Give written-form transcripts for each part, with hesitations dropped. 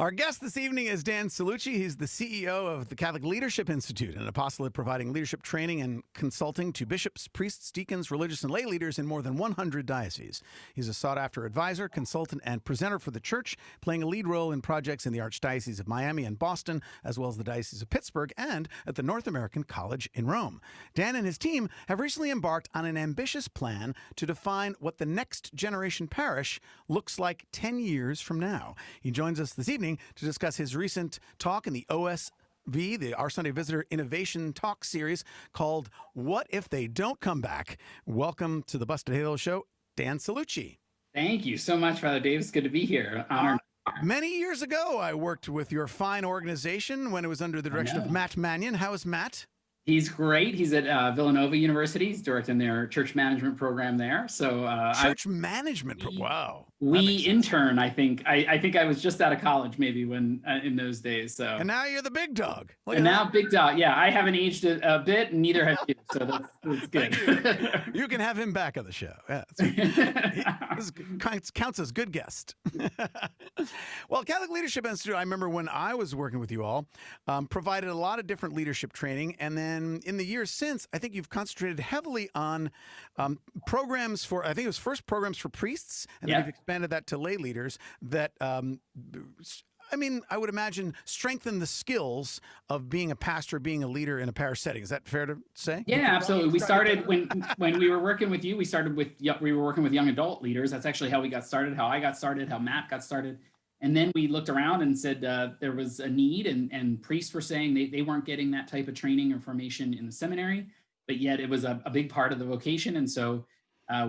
Our guest this evening is Dan Cellucci. He's the CEO of the Catholic Leadership Institute, an apostolate providing leadership training and consulting to bishops, priests, deacons, religious and lay leaders in more than 100 dioceses. He's a sought-after advisor, consultant, and presenter for the church, playing a lead role in projects in the Archdiocese of Miami and Boston, as well as the Diocese of Pittsburgh and at the North American College in Rome. Dan and his team have recently embarked on an ambitious plan to define what the next generation parish looks like 10 years from now. He joins us this evening to discuss his recent talk in the OSV, Our Sunday Visitor Innovation Talk series called What If They Don't Come Back? Welcome to the Busted Halo Show, Dan Cellucci. Thank you so much, Father Davis. Good to be here. Honored. Many years ago, I worked with your fine organization when it was under the direction of Matt Mannion. How is Matt? He's great. He's at Villanova University. He's directing their church management program there. So church management. Wow. We intern. I think I was just out of college maybe when in those days. So and now you're the big dog. And now big dog. Yeah, I haven't aged a bit, and neither have you. So that's good. You can have him back on the show. Yeah, this counts as good guest. Well, Catholic Leadership Institute, I remember when I was working with you all, provided a lot of different leadership training. And then in the years since, I think you've concentrated heavily on programs for, I think it was first programs for priests, and then you've expanded that to lay leaders that, I mean, I would imagine strengthen the skills of being a pastor, being a leader in a parish setting. Is that fair to say? Yeah, absolutely. We started when we were working with you. We were working with young adult leaders. That's actually how we got started. How I got started. How Matt got started. And then we looked around and said there was a need, and priests were saying they weren't getting that type of training or formation in the seminary, but yet it was a big part of the vocation. And so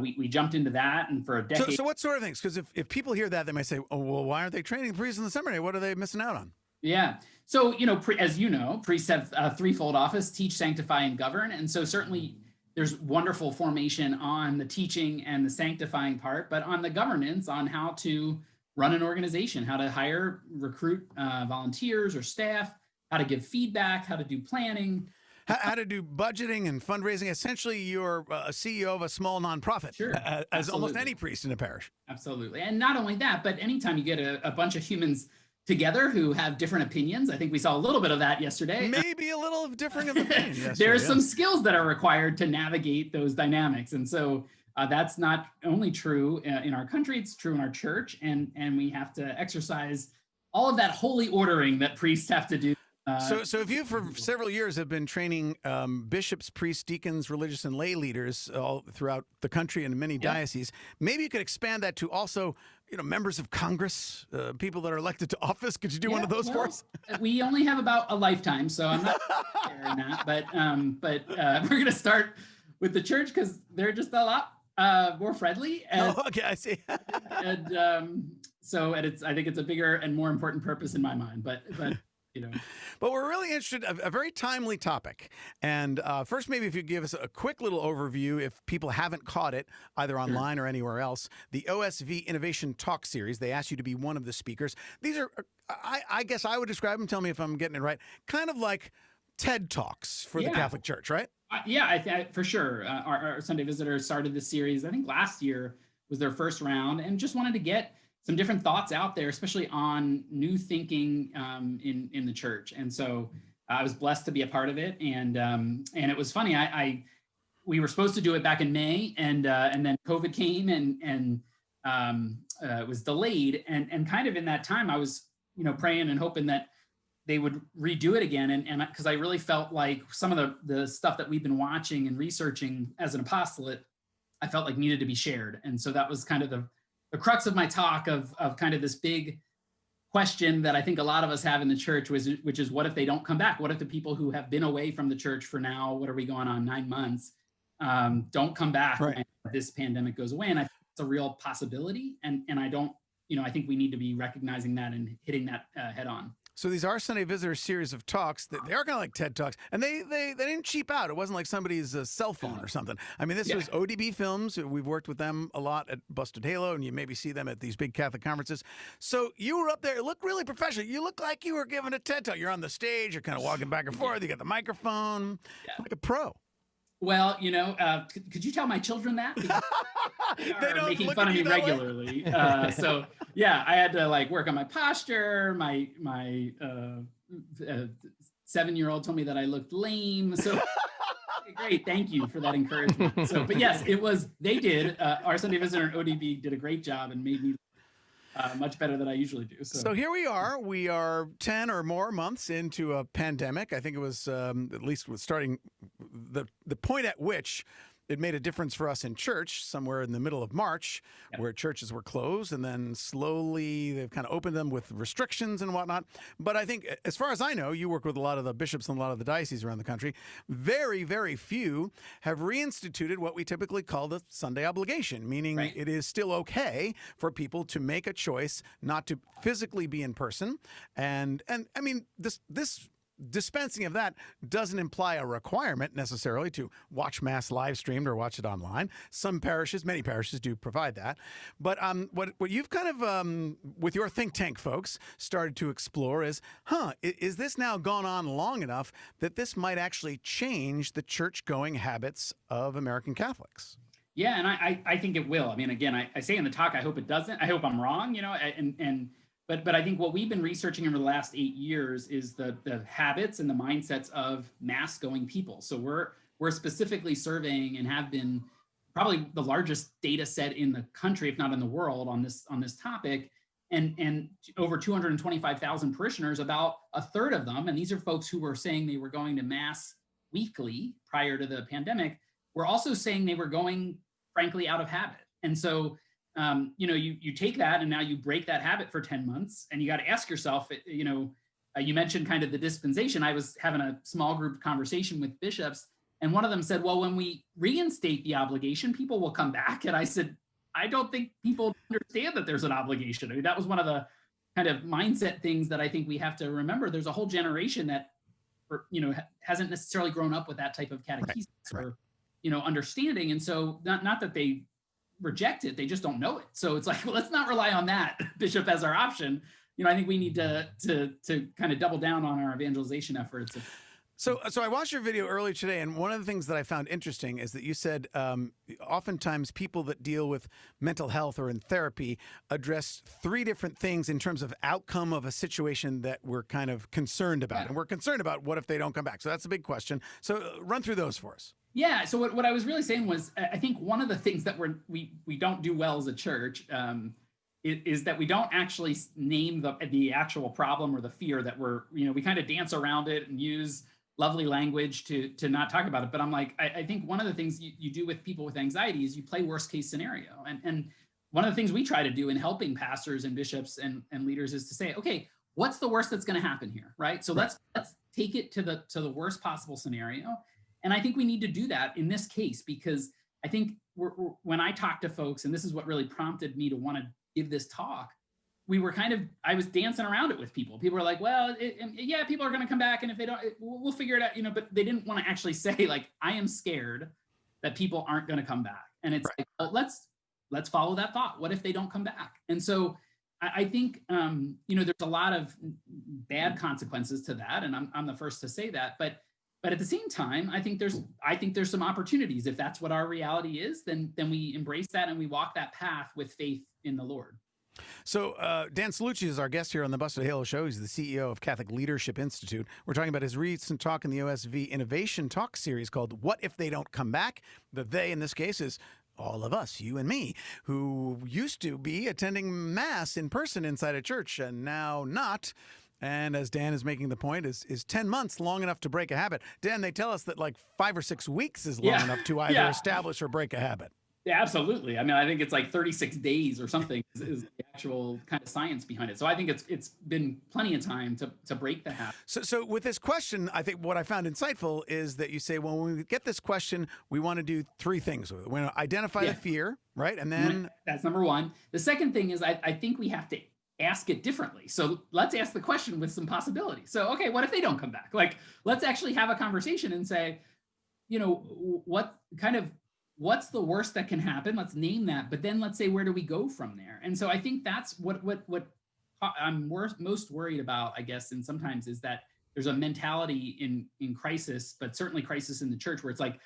we jumped into that, and for a decade. So what sort of things? Because if people hear that, they might say, oh, well, why aren't they training priests in the seminary? What are they missing out on? Yeah. So, as you know, priests have a threefold office: teach, sanctify, and govern. And so certainly there's wonderful formation on the teaching and the sanctifying part, but on the governance, on how to run an organization, how to hire, recruit volunteers or staff, how to give feedback, how to do planning. How to do budgeting and fundraising. Essentially, you're a CEO of a small nonprofit, sure, as almost any priest in a parish. Absolutely. And not only that, but anytime you get a bunch of humans together who have different opinions, I think we saw a little bit of that yesterday. Maybe a little differing of opinion. There's some skills that are required to navigate those dynamics. And so that's not only true in our country, it's true in our church. And we have to exercise all of that holy ordering that priests have to do. So if you for several years have been training bishops, priests, deacons, religious and lay leaders all throughout the country and many dioceses, maybe you could expand that to also, members of Congress, people that are elected to office. Could you do one of those for us? We only have about a lifetime, so I'm not sharing that. But we're going to start with the church because they're just a lot more friendly. And, okay, I see. and I think it's a bigger and more important purpose in my mind. But. But we're really interested, a very timely topic. And first, maybe if you give us a quick little overview, if people haven't caught it, either online or anywhere else, the OSV Innovation Talk series, they asked you to be one of the speakers. These are, I guess I would describe them, tell me if I'm getting it right, kind of like TED Talks for the Catholic Church, right? For sure. Our Sunday Visitors started this series, I think last year was their first round, and just wanted to get some different thoughts out there, especially on new thinking in the church. And so I was blessed to be a part of it. And it was funny. We were supposed to do it back in May, and then COVID came and it was delayed. And kind of in that time, I was praying and hoping that they would redo it again. And because I really felt like some of the stuff that we've been watching and researching as an apostolate, I felt like needed to be shared. And so that was kind of the crux of my talk of kind of this big question that I think a lot of us have in the church, which is what if they don't come back? What if the people who have been away from the church for now, what are we going on, 9 months, don't come back when this pandemic goes away? And I think it's a real possibility. And I don't, I think we need to be recognizing that and hitting that head on. So these are Sunday Visitor series of talks. They are kind of like TED Talks, and they didn't cheap out. It wasn't like somebody's cell phone or something. I mean, this was ODB Films. We've worked with them a lot at Busted Halo, and you maybe see them at these big Catholic conferences. So you were up there. It looked really professional. You look like you were giving a TED Talk. You're on the stage. You're kind of walking back and forth. You got the microphone, like a pro. Well, could you tell my children that? Because they They are don't making look fun at of you me that way? regularly. So yeah, I had to like work on my posture. My 7-year-old told me that I looked lame. So okay, great, thank you for that encouragement. So, but yes, it was. They did. Our Sunday visitor and ODB did a great job and made me much better than I usually do. So So here we are. We are 10 or more months into a pandemic. I think it was at least was starting the point at which it made a difference for us in church somewhere in the middle of March, yep. where churches were closed, and then slowly they've kind of opened them with restrictions and whatnot. But I think, as far as I know, you work with a lot of the bishops and a lot of the dioceses around the country. Very, very few have reinstituted what we typically call the Sunday obligation, meaning Right. it is still okay for people to make a choice not to physically be in person. And I mean, this dispensing of that doesn't imply a requirement necessarily to watch Mass live streamed or watch it online. Some parishes, many parishes do provide that. But what you've kind of, with your think tank folks, started to explore is, is this now gone on long enough that this might actually change the church-going habits of American Catholics? Yeah, and I think it will. I mean, again, I say in the talk, I hope it doesn't. I hope I'm wrong, but I think what we've been researching over the last 8 years is the habits and the mindsets of mass going people. So we're specifically surveying and have been probably the largest data set in the country, if not in the world, on this topic, and over 225,000 parishioners. About a third of them, and these are folks who were saying they were going to mass weekly prior to the pandemic, were also saying they were going, frankly, out of habit. And so you take that and now you break that habit for 10 months and you got to ask yourself, you mentioned kind of the dispensation. I was having a small group conversation with bishops, and one of them said, well, when we reinstate the obligation, people will come back. And I said, I don't think people understand that there's an obligation. I mean, that was one of the kind of mindset things that I think we have to remember. There's a whole generation that, hasn't necessarily grown up with that type of catechesis or, understanding. And so not that they reject it, they just don't know it. So it's like, well, let's not rely on that, Bishop, as our option. I think we need to kind of double down on our evangelization efforts. So I watched your video earlier today, and one of the things that I found interesting is that you said oftentimes people that deal with mental health or in therapy address 3 different things in terms of outcome of a situation that we're kind of concerned about. Yeah. And we're concerned about what if they don't come back. So that's a big question. So run through those for us. Yeah. So what I was really saying was, I think one of the things that we don't do well as a church is that we don't actually name the actual problem or the fear that we kind of dance around it and use lovely language to not talk about it. But I'm like, I think one of the things you do with people with anxiety is you play worst case scenario. And one of the things we try to do in helping pastors and bishops and leaders is to say, okay, what's the worst that's going to happen here? Right. So let's take it to the worst possible scenario. And I think we need to do that in this case, because I think when I talk to folks, and this is what really prompted me to want to give this talk, I was dancing around it with people. People were like, well, yeah, people are going to come back. And if they don't, we'll figure it out, but they didn't want to actually say, like, I am scared that people aren't going to come back. And it's like, well, let's follow that thought. What if they don't come back? And so I think, there's a lot of bad consequences to that. And I'm the first to say that, but at the same time, I think there's some opportunities. If that's what our reality is, then we embrace that and we walk that path with faith in the Lord. So Dan Cellucci is our guest here on the Busted Halo Show. He's the CEO of Catholic Leadership Institute. We're talking about his recent talk in the OSV Innovation Talk series called What If They Don't Come Back? The they in this case is all of us, you and me, who used to be attending Mass in person inside a church and now not. And as Dan is making the point, is 10 months long enough to break a habit? Dan, they tell us that like 5 or 6 weeks is long enough to either establish or break a habit. Yeah, absolutely. I mean, I think it's like 36 days or something is the actual kind of science behind it. So I think it's been plenty of time to break the habit. So with this question, I think what I found insightful is that you say, well, when we get this question, we want to do 3 things with it. We want to identify the fear, right? And then that's number one. The second thing is I think we have to ask it differently. So let's ask the question with some possibilities. So, okay, what if they don't come back? Like, let's actually have a conversation and say, what's the worst that can happen? Let's name that. But then let's say, where do we go from there? And so I think that's what I'm most worried about, I guess, and sometimes is that there's a mentality in crisis, but certainly crisis in the church, where it's like,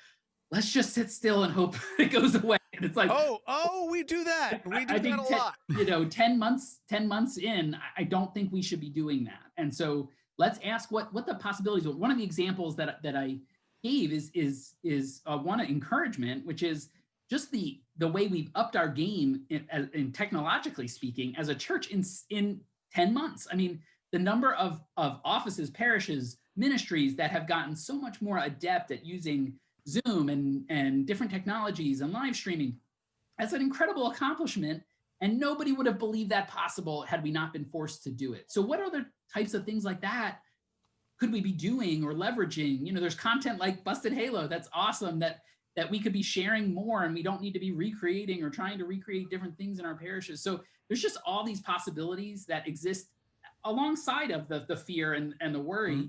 let's just sit still and hope it goes away. And it's like, we do that. We do I that think a lot. 10 months in, I don't think we should be doing that. And so let's ask what the possibilities are. One of the examples that I gave is one encouragement, which is just the way we've upped our game in technologically speaking as a church in 10 months. I mean, the number of offices, parishes, ministries that have gotten so much more adept at using Zoom and different technologies and live streaming. That's an incredible accomplishment. And nobody would have believed that possible had we not been forced to do it. So what other types of things like that could we be doing or leveraging? You know, there's content like Busted Halo. That's awesome that we could be sharing more, and we don't need to be recreating or trying to recreate different things in our parishes. So there's just all these possibilities that exist alongside of the fear and the worry. Mm-hmm.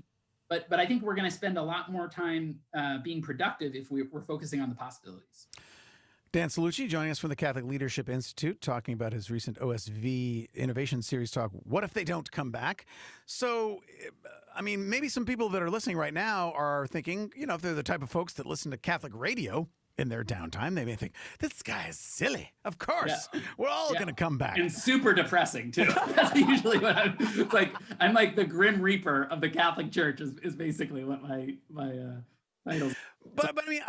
But I think we're going to spend a lot more time being productive if we're focusing on the possibilities. Dan Cellucci joining us from the Catholic Leadership Institute, talking about his recent OSV Innovation Series talk, What If They Don't Come Back? So, I mean, maybe some people that are listening right now are thinking, you know, if they're the type of folks that listen to Catholic radio in their downtime, they may think, this guy is silly. Of course, we're all going to come back. And super depressing, too. That's usually what I'm like. I'm like the Grim Reaper of the Catholic Church is basically what my title. But I mean,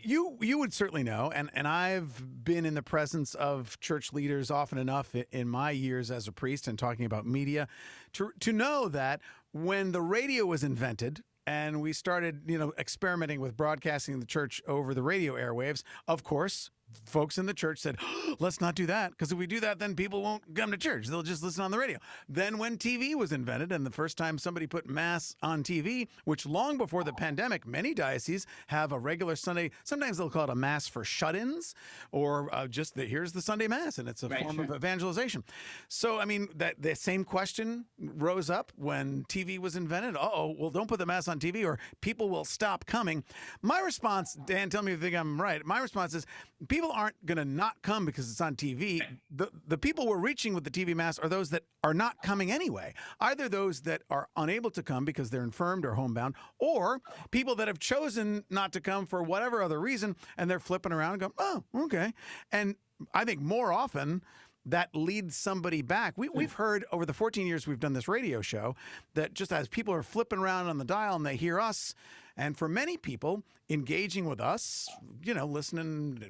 you would certainly know, and I've been in the presence of church leaders often enough in my years as a priest and talking about media to know that when the radio was invented and we started, you know, experimenting with broadcasting the church over the radio airwaves, of course, folks in the church said, let's not do that, because if we do that, then people won't come to church. They'll just listen on the radio. Then when TV was invented, and the first time somebody put Mass on TV, which long before the pandemic, many dioceses have a regular Sunday, sometimes they'll call it a Mass for shut-ins, or just here's the Sunday Mass, and it's a form of evangelization. So, I mean, the same question rose up when TV was invented. Well, don't put the Mass on TV or people will stop coming. My response, Dan, tell me if you think I'm right. My response is, people aren't going to not come because it's on TV. The people we're reaching with the TV Mass are those that are not coming anyway. Either those that are unable to come because they're infirmed or homebound, or people that have chosen not to come for whatever other reason, and they're flipping around and go, oh, okay. And I think more often that leads somebody back. We've heard over the 14 years we've done this radio show that just as people are flipping around on the dial and they hear us, and for many people, engaging with us, you know, listening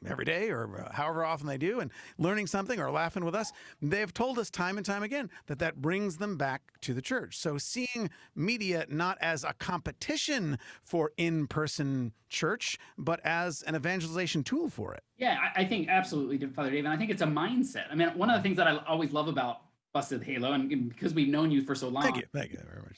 every day or however often they do and learning something or laughing with us, they've told us time and time again that brings them back to the church. So seeing media not as a competition for in-person church, but as an evangelization tool for it. Yeah, I think absolutely, Father Dave. And I think it's a mindset. I mean, one of the things that I always love about Busted Halo, and because we've known you for so long. Thank you very much.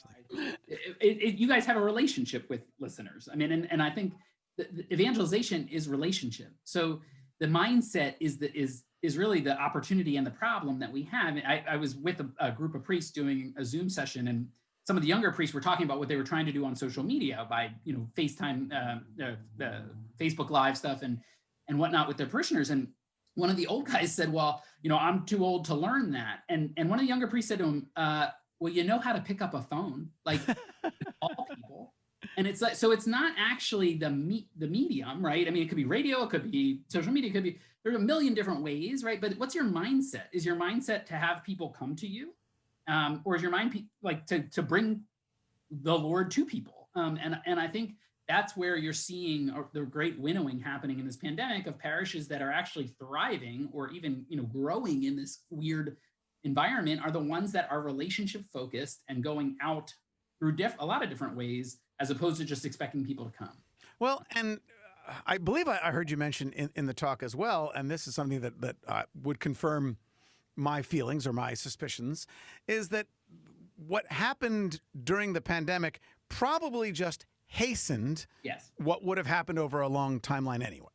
You guys have a relationship with listeners. I mean, and I think the evangelization is relationship. So the mindset is really the opportunity and the problem that we have. I was with a group of priests doing a Zoom session, and some of the younger priests were talking about what they were trying to do on social media by, you know, FaceTime, the Facebook Live stuff and whatnot with their parishioners. And one of the old guys said, well, you know, I'm too old to learn that. And one of the younger priests said to him, well, you know how to pick up a phone, like all people. And it's like, so it's not actually the medium, right? I mean, it could be radio, it could be social media, it could be, there's a million different ways, right? But what's your mindset? Is your mindset to have people come to you? Or is your mind like to bring the Lord to people? And I think that's where you're seeing the great winnowing happening in this pandemic of parishes that are actually thriving or even, you know, growing in this weird environment are the ones that are relationship focused and going out through a lot of different ways as opposed to just expecting people to come. Well, and I believe I heard you mention in the talk as well, and this is something that would confirm my feelings or my suspicions, is that what happened during the pandemic probably just hastened what would have happened over a long timeline anyway.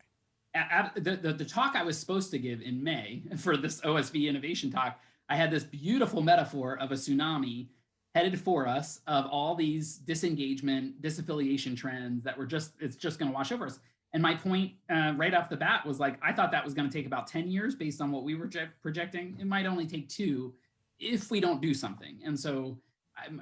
The talk I was supposed to give in May for this OSV innovation talk, I had this beautiful metaphor of a tsunami headed for us of all these disengagement, disaffiliation trends that it's just going to wash over us. And my point right off the bat was like, I thought that was going to take about 10 years based on what we were projecting. It might only take 2 if we don't do something. And so,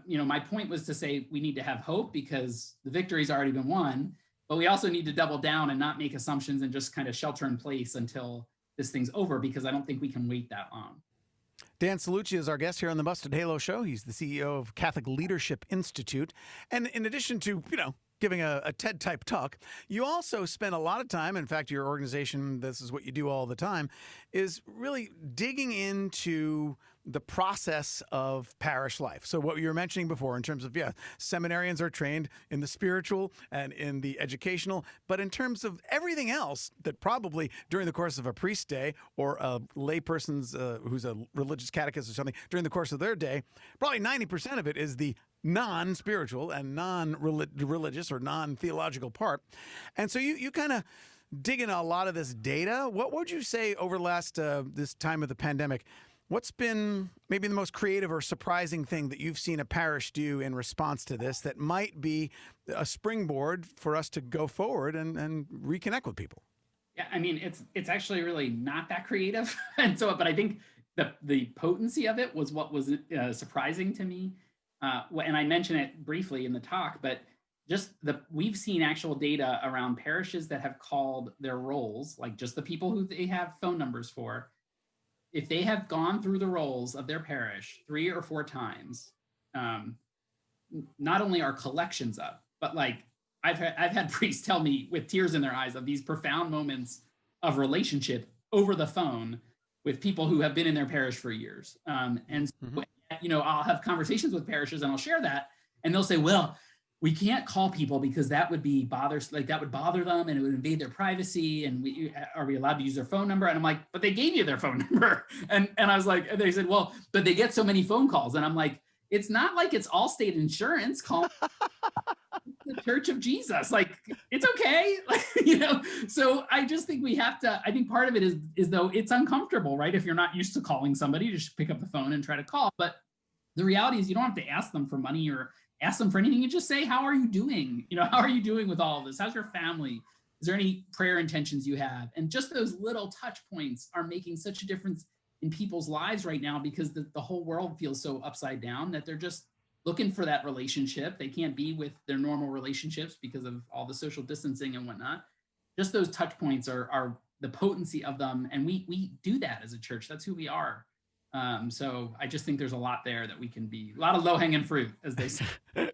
you know, my point was to say we need to have hope because the victory's already been won. but we also need to double down and not make assumptions and just kind of shelter in place until this thing's over, because I don't think we can wait that long. Dan Cellucci is our guest here on the Busted Halo Show. He's the CEO of Catholic Leadership Institute. And in addition to, giving a TED-type talk, you also spend a lot of time, in fact, your organization, this is what you do all the time, is really digging into the process of parish life. So what you were mentioning before in terms of, seminarians are trained in the spiritual and in the educational, but in terms of everything else that probably during the course of a priest day or a layperson's who's a religious catechist or something, during the course of their day, probably 90% of it is the non-spiritual and non-religious or non-theological part. And so you kind of dig into a lot of this data. What would you say over the last this time of the pandemic, what's been maybe the most creative or surprising thing that you've seen a parish do in response to this that might be a springboard for us to go forward and reconnect with people? Yeah, I mean, it's actually really not that creative. And so, but I think the potency of it was what was surprising to me. And I mentioned it briefly in the talk, but just we've seen actual data around parishes that have called their rolls, like just the people who they have phone numbers for. If they have gone through the rolls of their parish 3 or 4 times, not only are collections up, but like I've had priests tell me with tears in their eyes of these profound moments of relationship over the phone with people who have been in their parish for years. And so, I'll have conversations with parishes and I'll share that, and they'll say, well, we can't call people because that would be that would bother them and it would invade their privacy. And are we allowed to use their phone number? And I'm like, but they gave you their phone number. And I was like, and they said, well, but they get so many phone calls. And I'm like, it's not like it's Allstate Insurance calling the Church of Jesus. Like, it's okay. So I just think we have to, I think part of it is though it's uncomfortable, right? If you're not used to calling somebody, just pick up the phone and try to call. But the reality is you don't have to ask them for money or ask them for anything. You just say, how are you doing? How are you doing with all of this? How's your family? Is there any prayer intentions you have? And just those little touch points are making such a difference in people's lives right now, because the whole world feels so upside down that they're just looking for that relationship. They can't be with their normal relationships because of all the social distancing and whatnot. Just those touch points are the potency of them. And we do that as a church. That's who we are. So I just think there's a lot there that we can be, a lot of low-hanging fruit, as they say.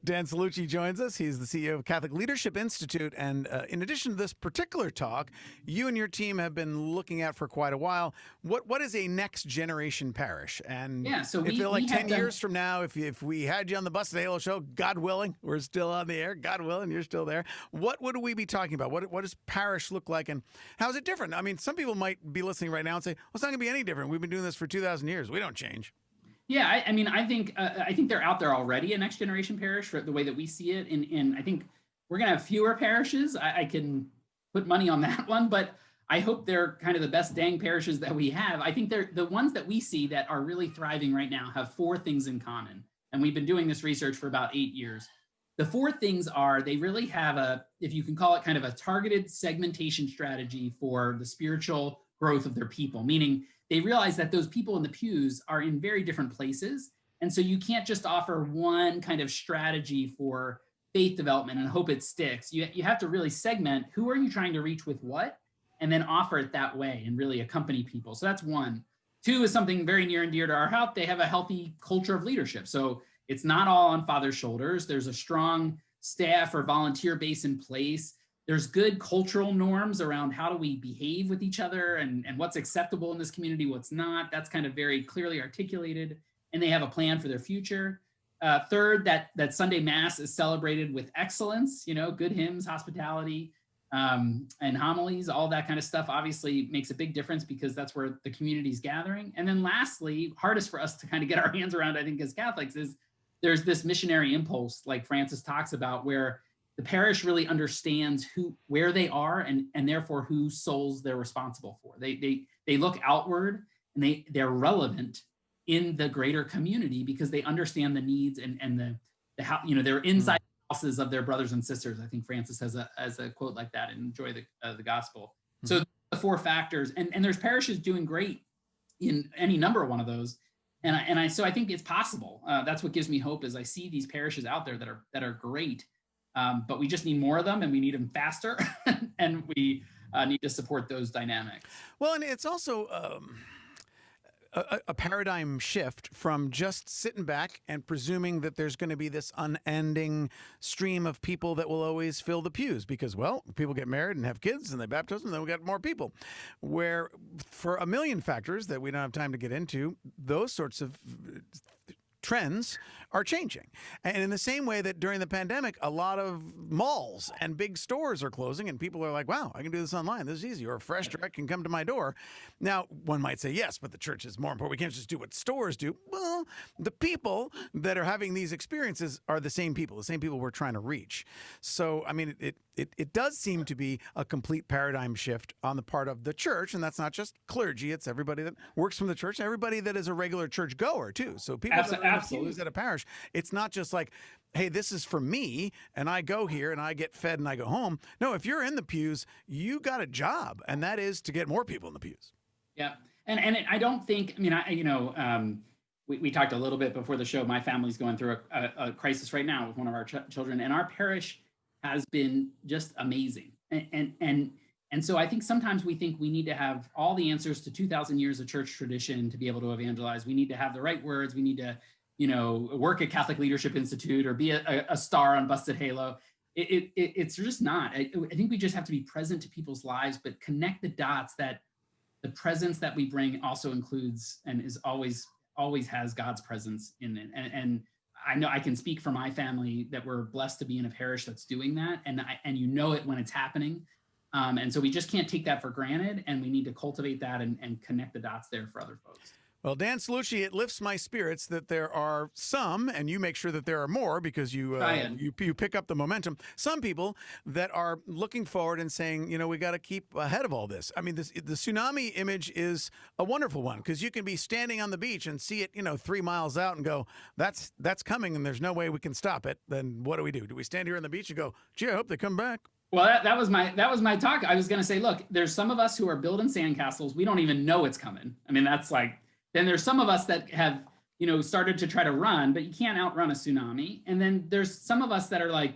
Dan Cellucci joins us. He's the CEO of Catholic Leadership Institute. And in addition to this particular talk, you and your team have been looking at for quite a while. What is a next generation parish? And so we feel like 10 years from now, if we had you on the Busted Halo Show, God willing, we're still on the air, God willing, you're still there. What would we be talking about? What does parish look like, and how is it different? I mean, some people might be listening right now and say, well, it's not going to be any different. We've been doing this for 2,000 years. We don't change. Yeah, I think they're out there already, a next generation parish, for the way that we see it. And I think we're going to have fewer parishes. I can put money on that one, but I hope they're kind of the best dang parishes that we have. I think they're the ones that we see that are really thriving right now have 4 things in common. And we've been doing this research for about 8 years. The 4 things are, they really have if you can call it kind of a targeted segmentation strategy for the spiritual growth of their people, meaning they realize that those people in the pews are in very different places. And so you can't just offer one kind of strategy for faith development and hope it sticks. You have to really segment who are you trying to reach with what, and then offer it that way and really accompany people. So that's 1. 2 is something very near and dear to our heart. They have a healthy culture of leadership. So it's not all on father's shoulders. There's a strong staff or volunteer base in place. There's good cultural norms around how do we behave with each other and what's acceptable in this community, what's not. That's kind of very clearly articulated, and they have a plan for their future. 3rd, that Sunday Mass is celebrated with excellence, good hymns, hospitality, and homilies, all that kind of stuff obviously makes a big difference because that's where the community's gathering. And then lastly, hardest for us to kind of get our hands around, I think, as Catholics, is there's this missionary impulse, like Francis talks about, where the parish really understands where they are and therefore whose souls they're responsible for. They look outward and they're relevant in the greater community because they understand the needs and the how, they're inside houses of their brothers and sisters. I think Francis has a quote like that in Enjoy the Gospel. So the 4 factors, and there's parishes doing great in any number of one of those. So I think it's possible. That's what gives me hope, is I see these parishes out there that are great. but we just need more of them, and we need them faster, and we need to support those dynamics. Well, and it's also a paradigm shift from just sitting back and presuming that there's going to be this unending stream of people that will always fill the pews because, well, people get married and have kids and they baptize them, and then we got more people. Where for a million factors that we don't have time to get into, those sorts of trends are changing. And in the same way that during the pandemic, a lot of malls and big stores are closing and people are like, wow, I can do this online. This is easy. Or Fresh Direct can come to my door. Now, one might say, yes, but the church is more important. We can't just do what stores do. Well, the people that are having these experiences are the same people we're trying to reach. So, I mean, it does seem to be a complete paradigm shift on the part of the church. And that's not just clergy. It's everybody that works from the church, everybody that is a regular church goer, too. So people that are in the pews at a parish, it's not just like, hey, this is for me, and I go here, and I get fed, and I go home. No, if you're in the pews, you got a job, and that is to get more people in the pews. Yeah, and I don't think, I mean, we talked a little bit before the show. My family's going through a crisis right now with one of our children, and our parish has been just amazing. And so I think sometimes we think we need to have all the answers to 2,000 years of church tradition to be able to evangelize. We need to have the right words. We need to, work at Catholic Leadership Institute or be a star on Busted Halo. It's just not. I think we just have to be present to people's lives, but connect the dots that the presence that we bring also includes and is always has God's presence in it. And I know I can speak for my family that we're blessed to be in a parish that's doing that. And it when it's happening. And so we just can't take that for granted, and we need to cultivate that and connect the dots there for other folks. Well, Dan Cellucci, it lifts my spirits that there are some, and you make sure that there are more because you pick up the momentum. Some people that are looking forward and saying, we got to keep ahead of all this. I mean, the tsunami image is a wonderful one because you can be standing on the beach and see it, 3 miles out and go, that's coming, and there's no way we can stop it. Then what do we do? Do we stand here on the beach and go, gee, I hope they come back? Well, that was my talk. I was going to say, look, there's some of us who are building sandcastles. We don't even know it's coming. I mean, that's like. Then there's some of us that have, started to try to run, but you can't outrun a tsunami. And then there's some of us that are like,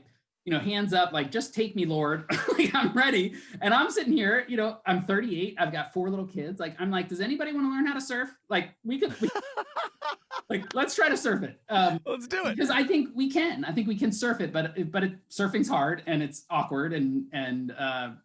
hands up, like, just take me, Lord. Like, I'm ready. And I'm sitting here, I'm 38. I've got 4 little kids. Like, I'm like, does anybody want to learn how to surf? Like, like, let's try to surf it. Let's do it. Because I think we can surf it, but surfing's hard and it's awkward and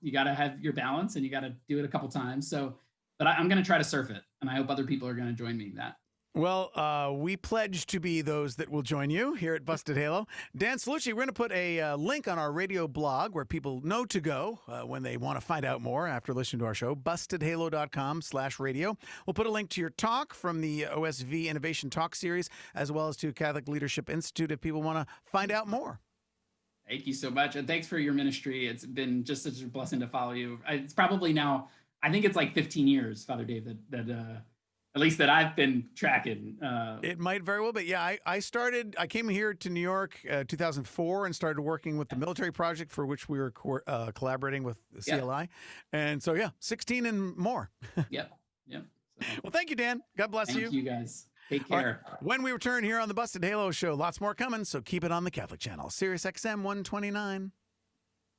you got to have your balance and you got to do it a couple times. So, but I'm going to try to surf it, and I hope other people are going to join me in that. Well, we pledge to be those that will join you here at Busted Halo. Dan Cellucci, we're going to put a link on our radio blog where people know to go when they want to find out more after listening to our show, bustedhalo.com/radio. We'll put a link to your talk from the OSV Innovation Talk Series, as well as to Catholic Leadership Institute if people want to find out more. Thank you so much, and thanks for your ministry. It's been just such a blessing to follow you. It's probably now, I think it's like 15 years, Father David, that at least that I've been tracking. It might very well be. Yeah, I came here to New York 2004 and started working with the military project for which we were collaborating with the CLI. And so, 16 and more. Yep. So, well, thank you, Dan. God bless you. Thank you, guys. Take care. Right. When we return here on the Busted Halo Show, lots more coming, so keep it on the Catholic Channel, Sirius XM 129.